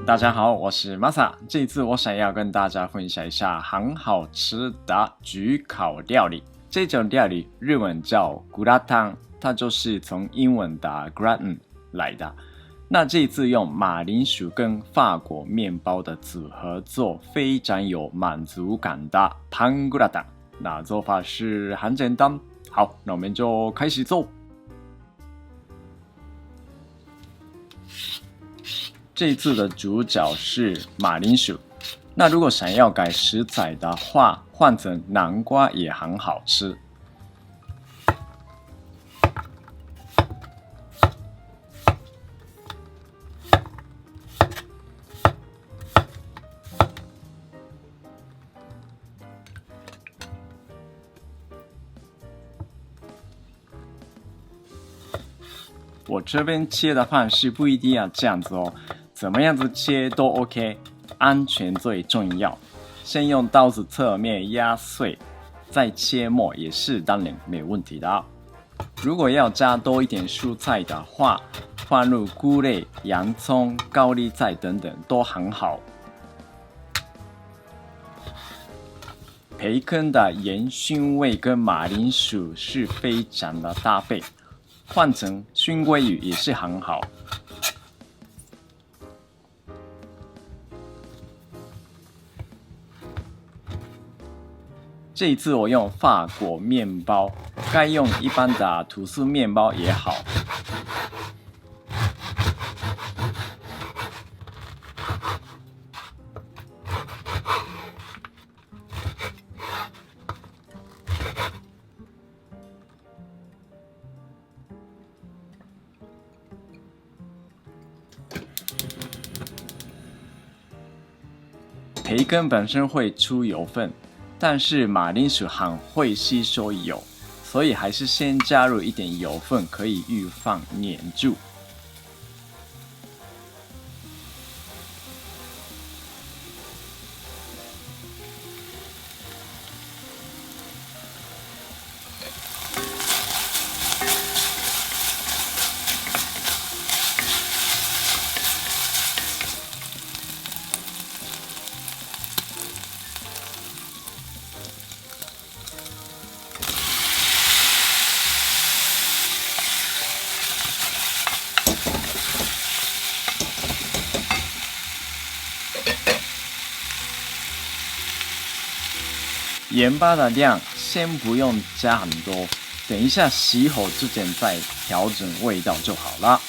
大家好，我是 Masa。这次我想要跟大家分享一下很好吃的焗烤料理。这种料理日文叫グラタン，它就是从英文的 gratin 来的。那这次用马铃薯跟法国面包的组合做非常有满足感的パングラタン。那做法是很简单。好，那我们就开始做。这次的主角是马铃薯，那如果想要改食材的话，换成南瓜也很好吃。我这边切的方式不一定要这样子哦。怎么样子切都 OK， 安全最重要。先用刀子侧面压碎，再切末也是当然没问题的。如果要加多一点蔬菜的话，放入菇类、洋葱、高丽菜等等都很好。培根的盐熏味跟马铃薯是非常的搭配，换成熏鲑鱼也是很好。这一次我用法国面包，该用一般的吐司面包也好。培根本身会出油分，但是马铃薯很会吸收油，所以还是先加入一点油分，可以预防粘住。盐巴的量先不用加很多，等一下洗好之前再调整味道就好了。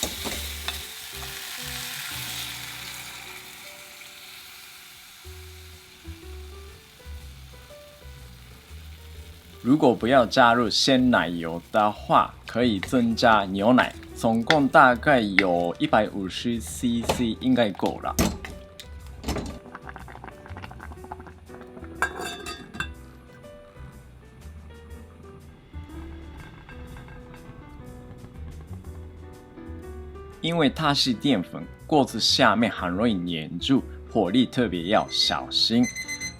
如果不要加入鲜奶油的话，可以增加牛奶，总共大概有150cc 应该够了。因为它是淀粉，锅子下面很容易粘住，火力特别要小心。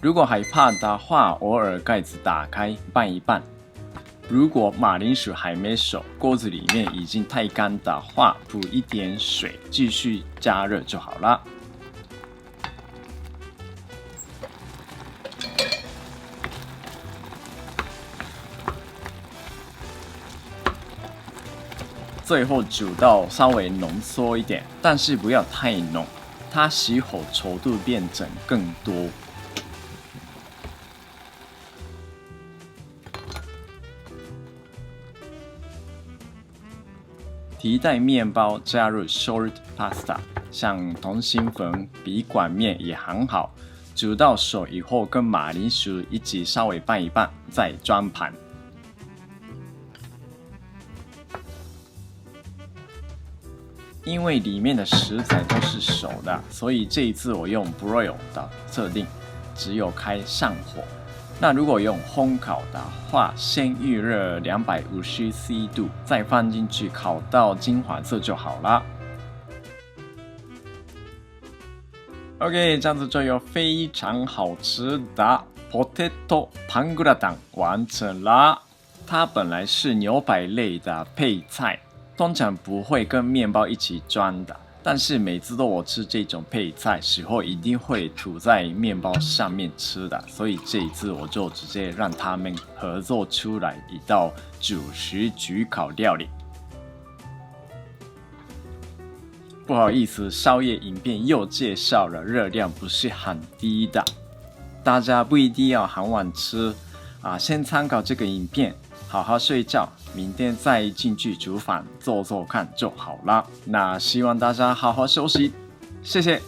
如果害怕的话，偶尔盖子打开拌一拌。如果马铃薯还没熟，锅子里面已经太干的话，补一点水，继续加热就好了。最后煮到稍微浓缩一点，但是不要太浓，它洗后稠度变成更多。提袋面包加入 short pasta， 像通心粉、笔管面也很好。煮到熟以后，跟马铃薯一起稍微拌一拌，再装盘。因为里面的食材都是熟的，所以这一次我用 broil 的设定，只有开上火。那如果用烘烤的话，先预热250C 度，再放进去烤到金黄色就好了。OK， 这样子就有非常好吃的 potato パングラタン完成了。它本来是牛排类的配菜。通常不会跟面包一起装的，但是每次都我吃这种配菜时候，一定会涂在面包上面吃的，所以这一次我就直接让他们合作出来一道主食焗烤料理。不好意思，宵夜影片又介绍了热量不是很低的，大家不一定要很晚吃啊，先参考这个影片，好好睡觉，明天再进去厨房做做看就好了。那希望大家好好休息，谢谢。